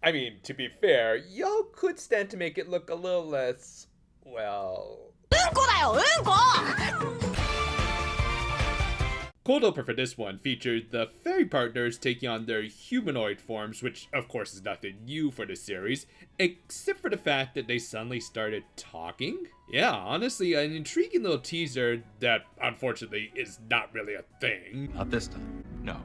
I mean, to be fair, y'all could stand to make it look a little less, well... Cold opener for this one featured the fairy partners taking on their humanoid forms, which of course is nothing new for the series, except for the fact that they suddenly started talking. Yeah, honestly, an intriguing little teaser that unfortunately is not really a thing. Not this time. No,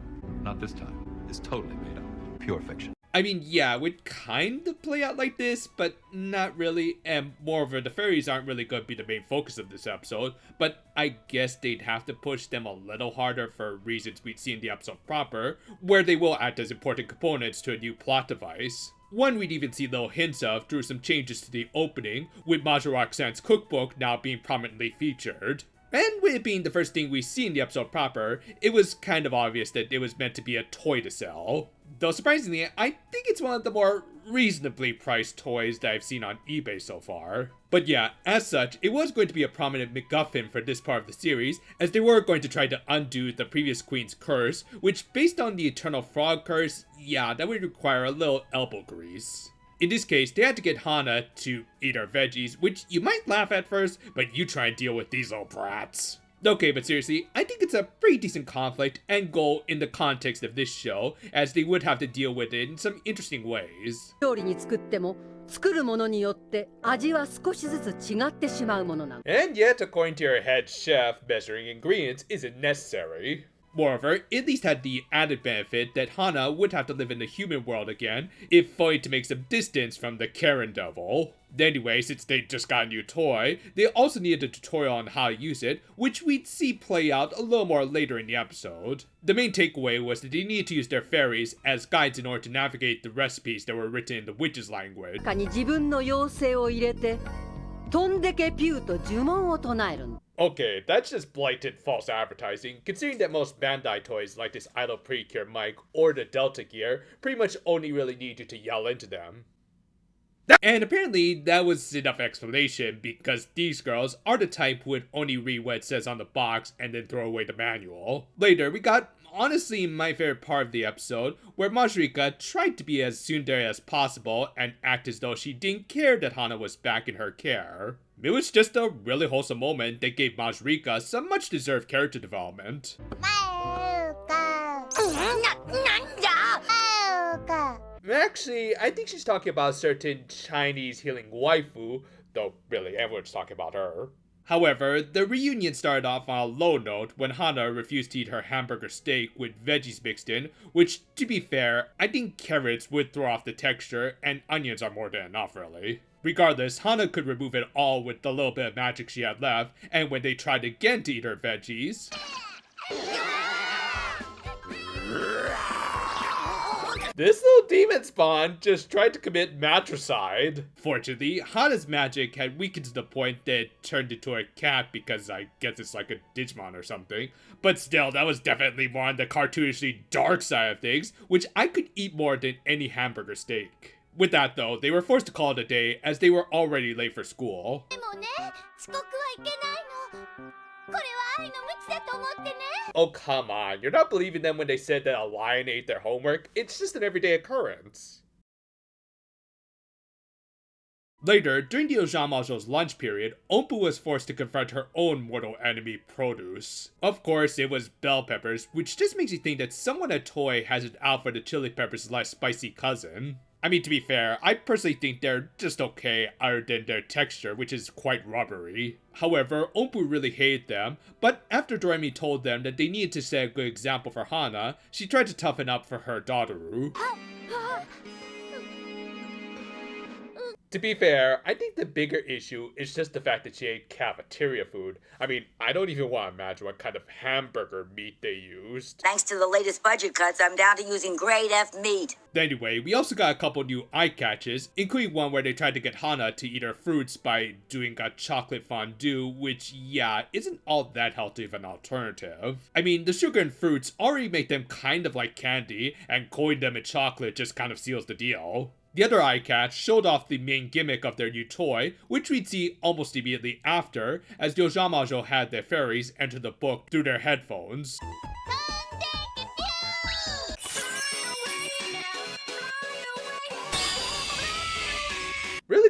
not this time. It's totally made up. Pure fiction. I mean, yeah, it would kind of play out like this, but not really, and moreover, the fairies aren't really going to be the main focus of this episode, but I guess they'd have to push them a little harder for reasons we'd see in the episode proper, where they will act as important components to a new plot device. One we'd even see little hints of through some changes to the opening, with Majora Roxanne's cookbook now being prominently featured. And with it being the first thing we see in the episode proper, it was kind of obvious that it was meant to be a toy to sell. Though surprisingly, I think it's one of the more reasonably priced toys that I've seen on eBay so far. But yeah, as such, it was going to be a prominent MacGuffin for this part of the series, as they were going to try to undo the previous queen's curse, which based on the Eternal Frog curse, yeah, that would require a little elbow grease. In this case, they had to get Hana to eat her veggies, which you might laugh at first, but you try and deal with these little brats. Okay, but seriously, I think it's a pretty decent conflict and goal in the context of this show, as they would have to deal with it in some interesting ways. And yet, according to your head chef, measuring ingredients isn't necessary. Moreover, it at least had the added benefit that Hana would have to live in the human world again, if only to make some distance from the Karen Devil. Anyway, since they just got a new toy, they also needed a tutorial on how to use it, which we'd see play out a little more later in the episode. The main takeaway was that they needed to use their fairies as guides in order to navigate the recipes that were written in the witch's language. Okay, that's just blatant false advertising, considering that most Bandai toys like this Idol Precure mic or the Delta Gear pretty much only really need you to yell into them. And apparently that was enough explanation, because these girls are the type who would only read what it says on the box and then throw away the manual. Later, we got honestly my favorite part of the episode, where Majorika tried to be as tsundere as possible and act as though she didn't care that Hana was back in her care. It was just a really wholesome moment that gave Majorika some much deserved character development. Actually, I think she's talking about a certain Chinese healing waifu, though really everyone's talking about her. However, the reunion started off on a low note when Hana refused to eat her hamburger steak with veggies mixed in, which, to be fair, I think carrots would throw off the texture, and onions are more than enough really. Regardless, Hana could remove it all with the little bit of magic she had left, and when they tried again to eat her veggies... this little demon spawn just tried to commit matricide. Fortunately, Hana's magic had weakened to the point that it turned into a cat because I guess it's like a Digimon or something. But still, that was definitely more on the cartoonishly dark side of things, which I could eat more than any hamburger steak. With that though, they were forced to call it a day as they were already late for school. Oh come on, you're not believing them when they said that a lion ate their homework? It's just an everyday occurrence. Later, during the Ojamajo's lunch period, Ompu was forced to confront her own mortal enemy, Produce. Of course, it was bell peppers, which just makes you think that someone at Toei has it out for the chili peppers' less spicy cousin. I mean, to be fair, I personally think they're just okay other than their texture, which is quite rubbery. However, Ompu really hated them, but after Doremi told them that they needed to set a good example for Hana, she tried to toughen up for her Dadoru. To be fair, I think the bigger issue is just the fact that she ate cafeteria food. I mean, I don't even want to imagine what kind of hamburger meat they used. Thanks to the latest budget cuts, I'm down to using grade F meat. Anyway, we also got a couple new eye catches, including one where they tried to get Hana to eat her fruits by doing a chocolate fondue, which, yeah, isn't all that healthy of an alternative. I mean, the sugar and fruits already make them kind of like candy, and coating them in chocolate just kind of seals the deal. The other eye catch showed off the main gimmick of their new toy, which we'd see almost immediately after, as the Ojamajo had their fairies enter the book through their headphones.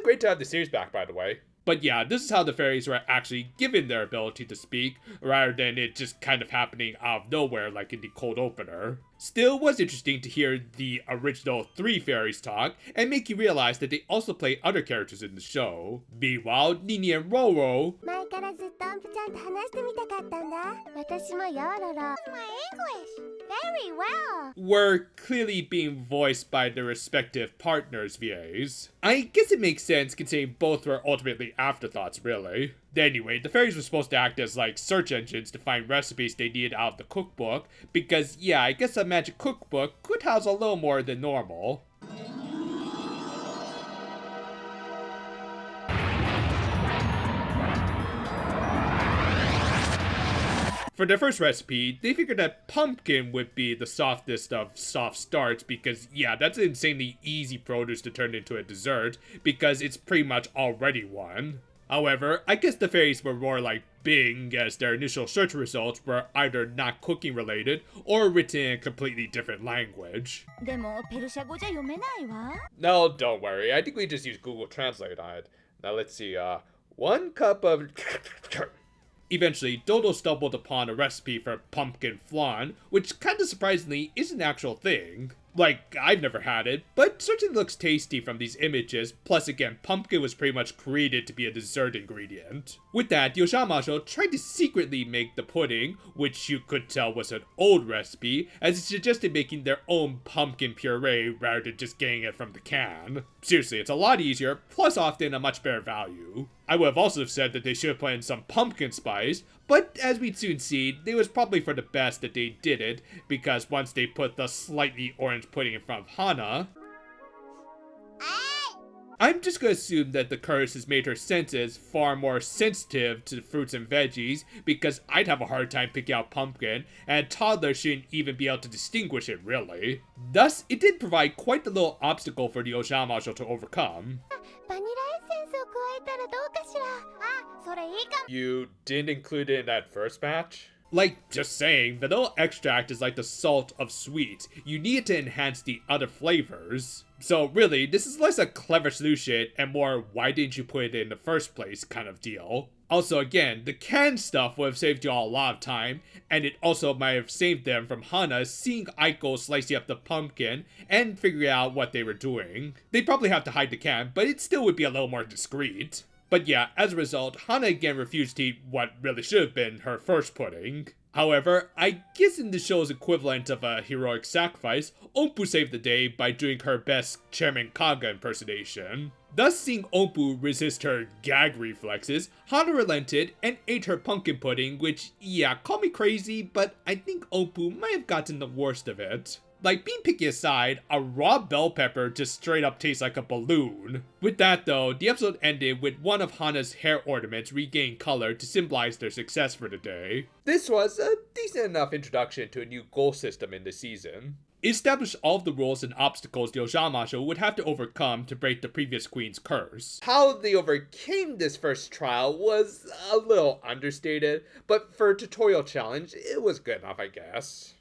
really great to have the series back, by the way. But yeah, this is how the fairies were actually given their ability to speak, rather than it just kind of happening out of nowhere like in the cold opener. Still, it was interesting to hear the original 3 fairies talk, and make you realize that they also play other characters in the show. Meanwhile, Nini and Roro 前からずっとアンプちゃんと話してみたかったんだ。私もやらら。My English very well. were clearly being voiced by their respective partners' VAs. I guess it makes sense considering both were ultimately afterthoughts, really. Anyway, the fairies were supposed to act as like search engines to find recipes they needed out of the cookbook, because yeah, I guess a magic cookbook could house a little more than normal. For their first recipe, they figured that pumpkin would be the softest of soft starts because, yeah, that's an insanely easy produce to turn into a dessert because it's pretty much already one. However, I guess the fairies were more like Bing as their initial search results were either not cooking related or written in a completely different language. でもペルシャ語じゃ読めないわ。 No, don't worry. I think we just use Google Translate on it. Now let's see, 1 cup of... Eventually, Dodo stumbled upon a recipe for pumpkin flan, which kinda surprisingly is an actual thing. Like, I've never had it, but certainly looks tasty from these images, plus again, pumpkin was pretty much created to be a dessert ingredient. With that, the Ojamajo tried to secretly make the pudding, which you could tell was an old recipe, as it suggested making their own pumpkin puree rather than just getting it from the can. Seriously, it's a lot easier, plus often a much better value. I would have also said that they should have put in some pumpkin spice, but as we'd soon see, it was probably for the best that they did it, because once they put the slightly orange pudding in front of Hana, I'm just gonna assume that the curse has made her senses far more sensitive to the fruits and veggies, because I'd have a hard time picking out pumpkin, and a toddler shouldn't even be able to distinguish it really. Thus, it did provide quite the little obstacle for the Ojamajo to overcome. バニラエッセンスを加えたらどうかしら。あ、それいいかも。 You didn't include it in that first batch? Like, just saying, vanilla extract is like the salt of sweet. You need it to enhance the other flavors. So really, this is less a clever solution and more why didn't you put it in the first place kind of deal. Also again, the canned stuff would have saved y'all a lot of time, and it also might have saved them from Hana seeing Aiko slicing up the pumpkin and figuring out what they were doing. They'd probably have to hide the can, but it still would be a little more discreet. But yeah, as a result, Hana again refused to eat what really should have been her first pudding. However, I guess in the show's equivalent of a heroic sacrifice, Ompu saved the day by doing her best Chairman Kaga impersonation. Thus seeing Ompu resist her gag reflexes, Hana relented and ate her pumpkin pudding, which, yeah, call me crazy, but I think Ompu might have gotten the worst of it. Like, being picky aside, a raw bell pepper just straight up tastes like a balloon. With that though, the episode ended with one of Hana's hair ornaments regaining color to symbolize their success for the day. This was a decent enough introduction to a new goal system in the season. It established all of the rules and obstacles the Ojamajo would have to overcome to break the previous queen's curse. How they overcame this first trial was a little understated, but for a tutorial challenge, it was good enough, I guess.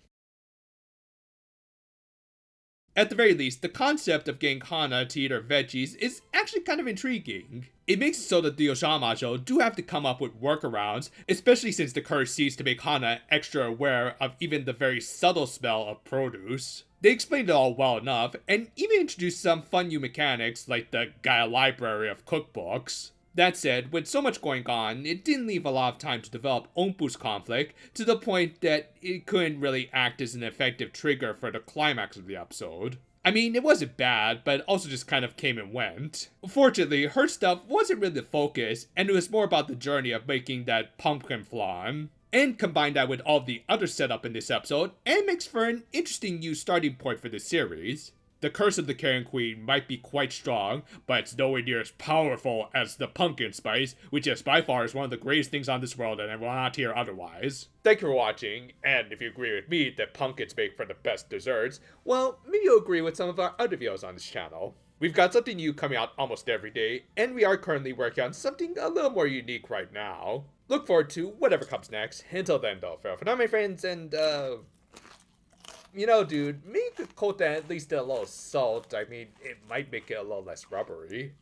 At the very least, the concept of getting Hana to eat her veggies is actually kind of intriguing. It makes it so that the Ojamajo do have to come up with workarounds, especially since the curse seems to make Hana extra aware of even the very subtle smell of produce. They explained it all well enough, and even introduced some fun new mechanics like the Gaia library of cookbooks. That said, with so much going on, it didn't leave a lot of time to develop Ompu's conflict, to the point that it couldn't really act as an effective trigger for the climax of the episode. I mean, it wasn't bad, but it also just kind of came and went. Fortunately, her stuff wasn't really the focus, and it was more about the journey of making that pumpkin flan. And combine that with all the other setup in this episode, and it makes for an interesting new starting point for this series. The curse of the Carrion Queen might be quite strong, but it's nowhere near as powerful as the pumpkin spice, which is by far is one of the greatest things on this world, and I will not hear otherwise. Thank you for watching, and if you agree with me that pumpkins make for the best desserts, well, maybe you'll agree with some of our other videos on this channel. We've got something new coming out almost every day, and we are currently working on something a little more unique right now. Look forward to whatever comes next. Until then, though, farewell for now, my friends, and, you know, dude, make the coat at least a little salt. I mean, it might make it a little less rubbery.